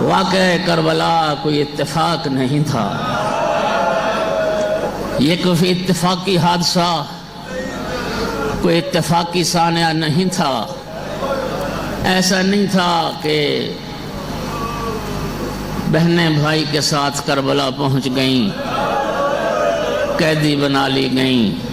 واقعہ کربلا کوئی اتفاق نہیں تھا، یہ کوئی اتفاقی حادثہ، کوئی اتفاقی سانحہ نہیں تھا۔ ایسا نہیں تھا کہ بہنیں بھائی کے ساتھ کربلا پہنچ گئیں، قیدی بنا لی گئیں،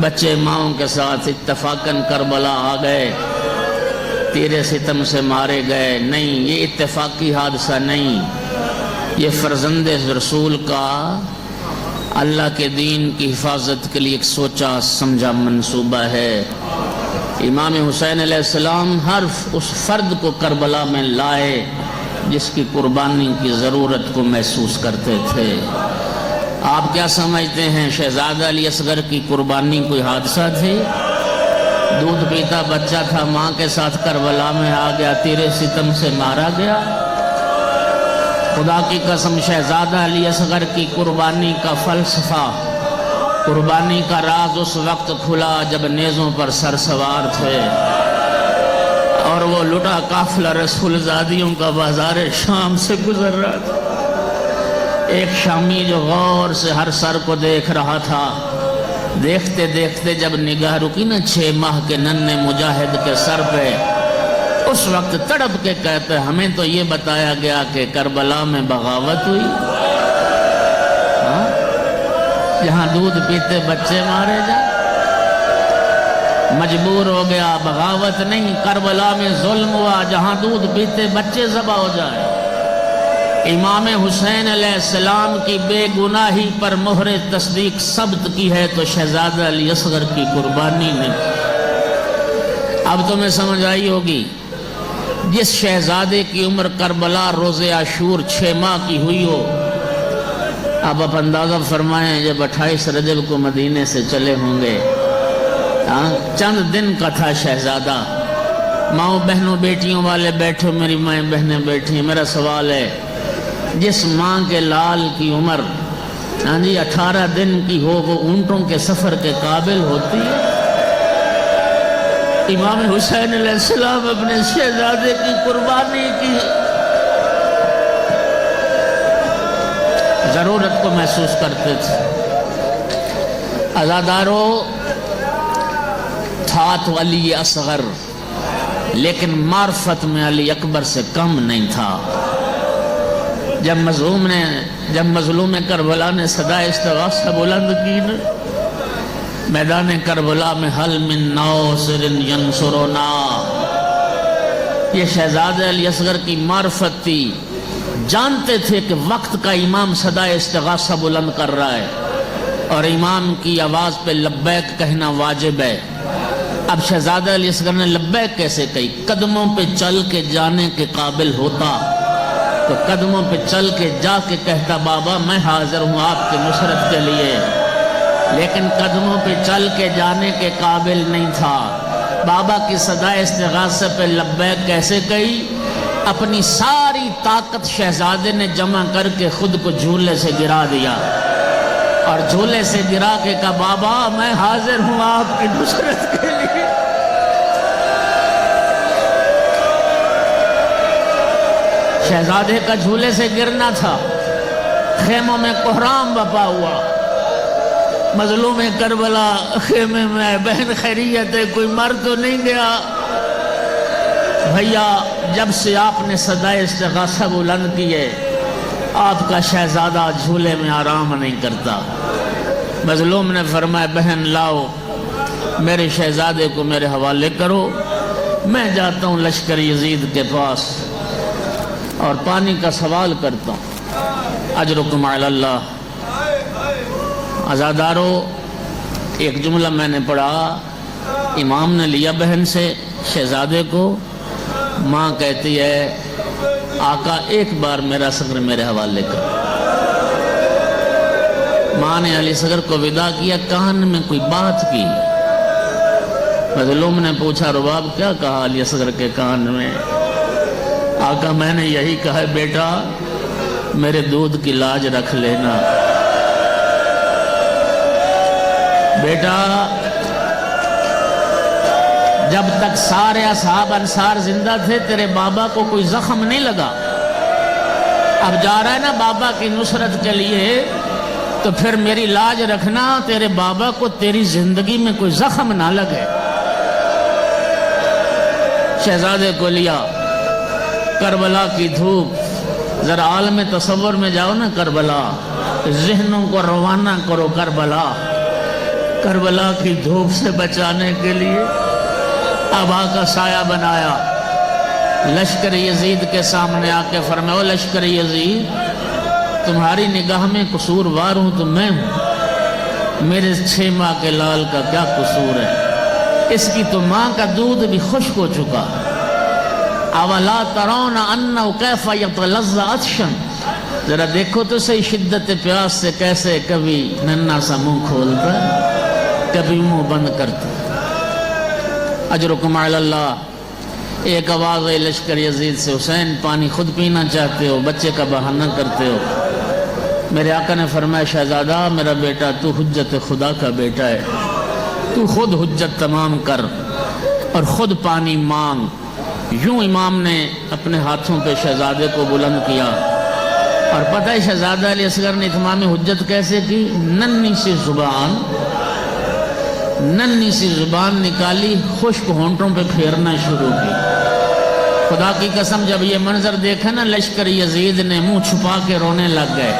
بچے ماؤں کے ساتھ اتفاقاً کربلا آ گئے، تیرے ستم سے مارے گئے۔ نہیں، یہ اتفاقی حادثہ نہیں، یہ فرزند رسول کا اللہ کے دین کی حفاظت کے لیے ایک سوچا سمجھا منصوبہ ہے۔ امام حسین علیہ السلام ہر اس فرد کو کربلا میں لائے جس کی قربانی کی ضرورت کو محسوس کرتے تھے۔ آپ کیا سمجھتے ہیں شہزادہ علی اصغر کی قربانی کوئی حادثہ تھی؟ دودھ پیتا بچہ تھا، ماں کے ساتھ کربلا میں آ گیا، تیرے ستم سے مارا گیا۔ خدا کی قسم شہزادہ علی اصغر کی قربانی کا فلسفہ، قربانی کا راز اس وقت کھلا جب نیزوں پر سر سوار تھے اور وہ لٹا قافلہ رسول زادیوں کا بازار شام سے گزر رہا تھا۔ ایک شامی جو غور سے ہر سر کو دیکھ رہا تھا، دیکھتے دیکھتے جب نگاہ رکی نا 6 ماہ کے ننھے مجاہد کے سر پہ، اس وقت تڑپ کے کہتے ہمیں تو یہ بتایا گیا کہ کربلا میں بغاوت ہوئی، جہاں دودھ پیتے بچے مارے جائیں۔ مجبور ہو گیا، بغاوت نہیں، کربلا میں ظلم ہوا جہاں دودھ پیتے بچے ذبح ہو جائیں۔ امام حسین علیہ السلام کی بے گناہی پر مہر تصدیق ثبت کی ہے تو شہزادہ علی اصغر کی قربانی نے۔ اب تمہیں سمجھ آئی ہوگی، جس شہزادے کی عمر کربلا روز عاشور 6 ماہ کی ہوئی ہو، اب آپ اندازہ فرمائیں جب 28 رجب کو مدینے سے چلے ہوں گے، چند دن کا تھا شہزادہ۔ ماؤں بہنوں بیٹیوں والے بیٹھو، میری مائیں بہنیں بیٹھی ہیں، میرا سوال ہے جس ماں کے لال کی عمر 18 دن کی ہو وہ اونٹوں کے سفر کے قابل ہوتی ہے؟ امام حسین علیہ السلام اپنے شہزادے کی قربانی کی ضرورت کو محسوس کرتے تھے۔ عزادارو، تھا تو علی اصغر لیکن معرفت میں علی اکبر سے کم نہیں تھا۔ جب مظلوم کربلا نے صدائے استغاثہ بلند کی نا، میدان کربلا میں حل من ناصر ینصرنا، یہ شہزادہ علی اصغر کی معرفت تھی، جانتے تھے کہ وقت کا امام صدائے استغاثہ بلند کر رہا ہے اور امام کی آواز پہ لبیک کہنا واجب ہے۔ اب شہزادہ علی اصغر نے لبیک کیسے کہی؟ قدموں پہ چل کے جانے کے قابل ہوتا تو قدموں پہ چل کے جا کے کہتا بابا میں حاضر ہوں آپ کی نصرت کے لیے، لیکن قدموں پہ چل کے جانے کے قابل نہیں تھا۔ بابا کی صدائے استغاثہ پہ لبیک کیسے کہی؟ اپنی ساری طاقت شہزادے نے جمع کر کے خود کو جھولے سے گرا دیا اور جھولے سے گرا کے کہا بابا میں حاضر ہوں آپ کی نصرت کے لیے۔ شہزادے کا جھولے سے گرنا تھا، خیموں میں کوہرام بپا ہوا، مظلوم کربلا خیمے میں، بہن خیریت ہے کوئی مر تو نہیں گیا؟ بھیا جب سے آپ نے صدائے استغاثہ بلند کیے آپ کا شہزادہ جھولے میں آرام نہیں کرتا۔ مظلوم نے فرمایا بہن لاؤ میرے شہزادے کو میرے حوالے کرو، میں جاتا ہوں لشکر یزید کے پاس اور پانی کا سوال کرتا ہوں۔ اجرکم علی اللہ۔ عزادارو، ایک جملہ میں نے پڑھا، امام نے لیا بہن سے شہزادے کو، ماں کہتی ہے آقا ایک بار میرا صغر میرے حوالے کر۔ ماں نے علی صغر کو ودا کیا، کان میں کوئی بات کی۔ مظلوم نے پوچھا رباب کیا کہا علی صغر کے کان میں؟ آقا میں نے یہی کہا ہے بیٹا میرے دودھ کی لاج رکھ لینا، بیٹا جب تک سارے اصحاب انصار زندہ تھے تیرے بابا کو کوئی زخم نہیں لگا، اب جا رہا ہے نا بابا کی نصرت کے لیے، تو پھر میری لاج رکھنا تیرے بابا کو تیری زندگی میں کوئی زخم نہ لگے۔ شہزادے کو لیا، کربلا کی دھوپ، ذرا عالم تصور میں جاؤ نا کربلا، ذہنوں کو روانہ کرو کربلا، کربلا کی دھوپ سے بچانے کے لیے آبا کا سایہ بنایا، لشکر یزید کے سامنے آ کے فرمایا، او لشکر یزید، تمہاری نگاہ میں قصوروار ہوں تو میں ہوں، میرے 6 ماہ کے لال کا کیا قصور ہے؟ اس کی تو ماں کا دودھ بھی خشک ہو چکا۔ اولا ترون انہ کیف یتلظ عطشا، ذرا دیکھو تو صحیح شدت پیاس سے کیسے کبھی ننھا سا منہ کھولتا ہے، کبھی منہ بند کرتا ہے۔ اجرکم علی اللہ۔ ایک آواز ہے لشکر یزید سے، حسین پانی خود پینا چاہتے ہو، بچے کا بہانہ کرتے ہو؟ میرے آقا نے فرمایا، شہزادہ میرا بیٹا، تو حجت خدا کا بیٹا ہے، تو خود حجت تمام کر اور خود پانی مانگ۔ یوں امام نے اپنے ہاتھوں پہ شہزادے کو بلند کیا، اور پتہ ہے شہزادہ علی اصغر نے اتمام حجت کیسے کی؟ ننھی سی زبان نکالی، خشک ہونٹوں پہ پھیرنا شروع کی۔ خدا کی قسم جب یہ منظر دیکھا نا، لشکر یزید نے منہ چھپا کے رونے لگ گئے،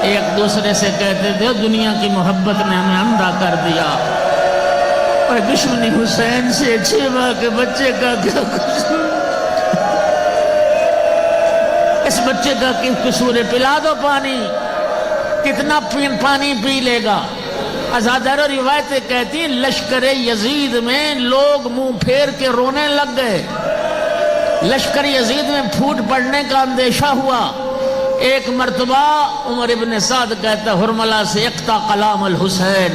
ایک دوسرے سے کہتے تھے، دنیا کی محبت نے ہمیں اندھا کر دیا، اور دشمنی حسین سے 6 ماہ کے بچے کا کیا قصور؟ اس بچے کا کیا قصور ہے؟ پلا دو پانی، کتنا پانی پی لے گا؟ ازادارو روایتیں کہتی ہیں لشکر یزید میں لوگ منہ پھیر کے رونے لگ گئے، لشکر یزید میں پھوٹ پڑنے کا اندیشہ ہوا۔ ایک مرتبہ عمر ابن سعد کہتا ہے، ہرملہ سے اقطع کلام الحسین،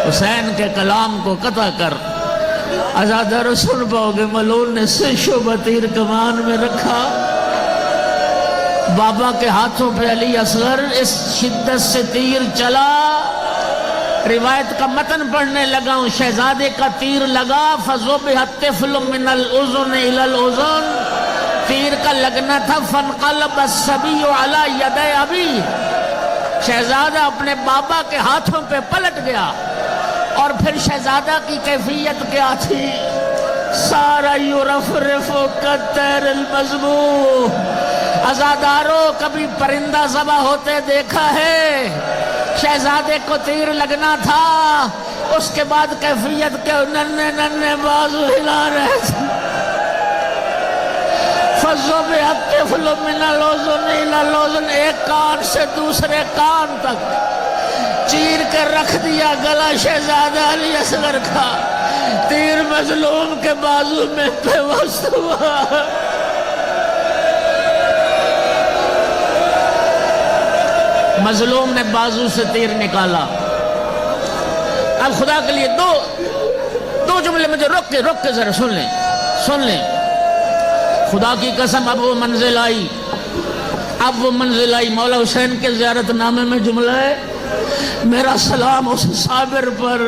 حسین کے کلام کو قطع کر۔ ازادارو سن پاؤ گے، ملعون نے 6 شعبہ تیر کمان میں رکھا، بابا کے ہاتھوں پہ علی اصغر اس شدت سے تیر چلا، روایت کا متن پڑھنے لگا ہوں، شہزادے کا تیر لگا، فَذُبِحَ الطِّفْلُ مِنَ الْأُذُنِ إِلَى الْأُذُنِ، تیر کا لگنا تھا، فَانْقَلَبَ الصَّبِيُّ عَلَى يَدَيْ أَبِيهِ، شہزادہ اپنے بابا کے ہاتھوں پہ پلٹ گیا۔ اور پھر شہزادہ کی کیفیت کیا تھی؟ سارا یرفرف کالطیر المذبوح، عزادارو کبھی پرندہ ذبح ہوتے دیکھا ہے؟ شہزادے کو تیر لگنا تھا، اس کے بعد کیفیت کے ننھے بازو ہلا رہے تھے۔ فَذُبِحَ الطِّفْلُ مِنَ الْأُذُنِ إِلَى الْأُذُنِ، ایک کان سے دوسرے کان تک چیر کر رکھ دیا گلا شہزادہ علی اصغر کا، تیر مظلوم کے بازو میں پیوست ہوا۔ مظلوم نے بازو سے تیر نکالا۔ اب خدا کے لیے دو جملے مجھے روک کے ذرا سن لیں۔ خدا کی قسم اب وہ منزل آئی، مولا حسین کے زیارت نامے میں جملہ ہے، میرا سلام اس صابر پر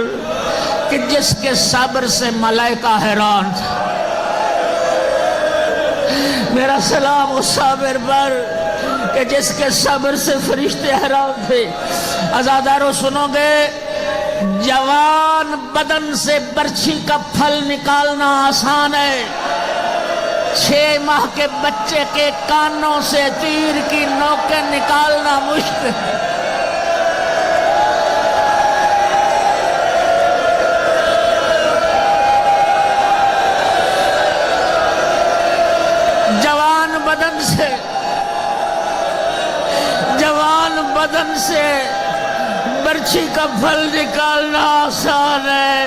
کہ جس کے صبر سے ملائکہ حیران تھا، میرا سلام اس صابر پر کہ جس کے صبر سے فرشتے حیران تھے۔ عزادارو سنو گے، جوان بدن سے برچھی کا پھل نکالنا آسان ہے، 6 ماہ کے بچے کے کانوں سے تیر کی نوکیں نکالنا مشکل ہے۔ جوان بدن سے برچھی کا پھل نکالنا آسان ہے،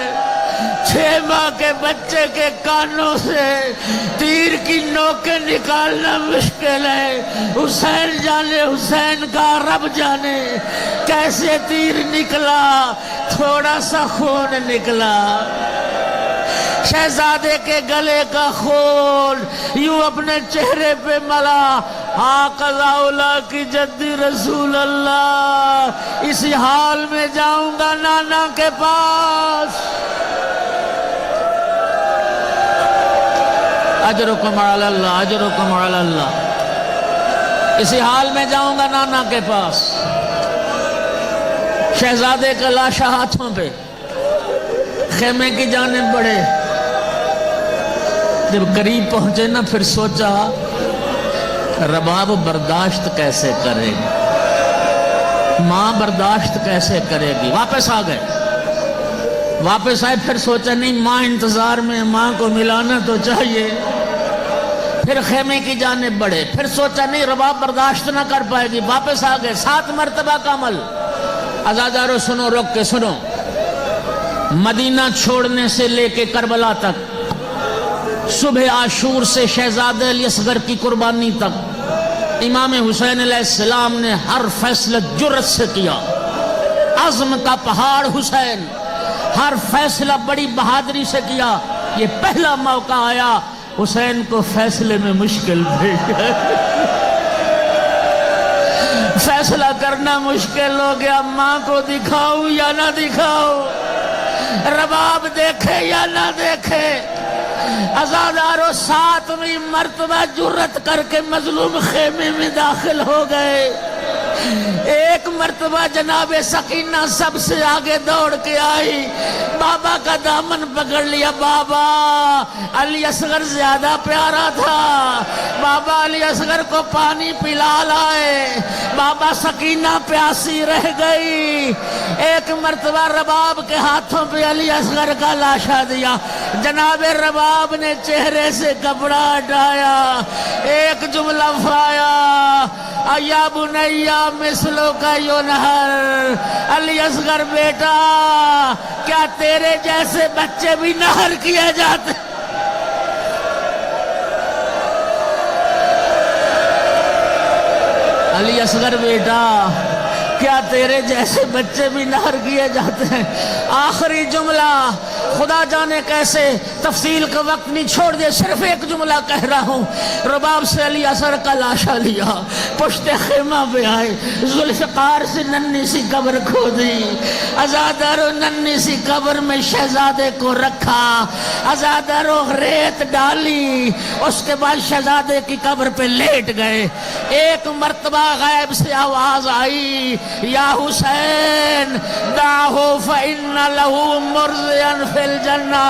6 ماہ کے بچے کے کانوں سے تیر کی نوکیں نکالنا مشکل ہے۔ حسین جانے، حسین کا رب جانے کیسے تیر نکلا، تھوڑا سا خون نکلا، شہزادے کے گلے کا خون یوں اپنے چہرے پہ ملا، ہاکذا اولا کی جدی رسول اللہ، اسی حال میں جاؤں گا نانا کے پاس۔ اجرکم علی اللہ، اجرکم علی اللہ۔ اسی حال میں جاؤں گا نانا کے پاس، شہزادے کا لاشا ہاتھوں پہ، خیمے کی جانب بڑھے۔ جب قریب پہنچے نا پھر سوچا رباب برداشت کیسے کرے گی، ماں برداشت کیسے کرے گی۔ واپس آ گئے، واپس آئے، پھر سوچا نہیں ماں انتظار میں، ماں کو ملانا تو چاہیے۔ پھر خیمے کی جانب بڑھے، پھر سوچا نہیں رباب برداشت نہ کر پائے گی، واپس آ گئے۔ 7 مرتبہ کا عمل۔ عزادارو سنو، رک کے سنو، مدینہ چھوڑنے سے لے کے کربلا تک، صبح عاشور سے شہزادہ علی اصغر کی قربانی تک، امام حسین علیہ السلام نے ہر فیصلہ جرأت سے کیا۔ عزم کا پہاڑ حسین، ہر فیصلہ بڑی بہادری سے کیا۔ یہ پہلا موقع آیا حسین کو فیصلے میں مشکل پیش ہے، فیصلہ کرنا مشکل ہو گیا، ماں کو دکھاؤں یا نہ دکھاؤں، رباب دیکھے یا نہ دیکھے۔ عزادارو 7ویں مرتبہ جرأت کر کے مظلوم خیمے میں داخل ہو گئے۔ ایک مرتبہ جناب سکینہ سب سے آگے دوڑ کے آئی، بابا کا دامن پکڑ لیا۔ بابا علی اصغر زیادہ پیارا تھا، بابا علی اصغر کو پانی پلا لائے، بابا سکینہ پیاسی رہ گئی۔ ایک مرتبہ رباب کے ہاتھوں پہ علی اصغر کا لاشا دیا، جناب رباب نے چہرے سے کپڑا ہٹایا، ایک جملہ فرمایا، یا بنیا مثلو کا یونہر، علی اصغر بیٹا کیا تیرے جیسے بچے بھی نہر کیے جاتے؟ علی اصغر بیٹا کیا تیرے جیسے بچے بھی نہر کیے جاتے ہیں؟ آخری جملہ، خدا جانے کیسے، تفصیل کا وقت نہیں، چھوڑ دے، صرف ایک جملہ کہہ رہا ہوں۔ رباب سے علی اصغر کا لاشا لیا، پشت خیمہ پہ آئے، ذوالفقار سے ننھی سی قبر کھودی، عزادارو ننھی سی قبر میں شہزادے کو رکھا، عزادارو ریت ڈالی، اس کے بعد شہزادے کی قبر پہ لیٹ گئے۔ ایک مرتبہ غیب سے آواز آئی، یا حسین دعہو فإن لہو مرضیاً فی الجنہ،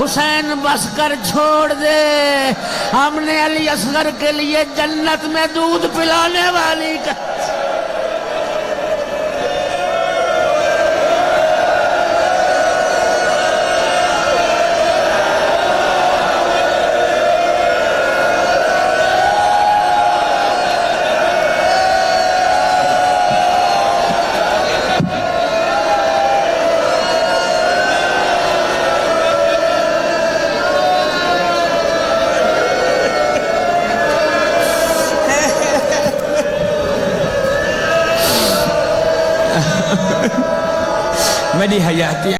حسین بس کر چھوڑ دے، ہم نے علی اصغر کے لیے جنت میں دودھ پلانے والی کا۔ میری حیاتی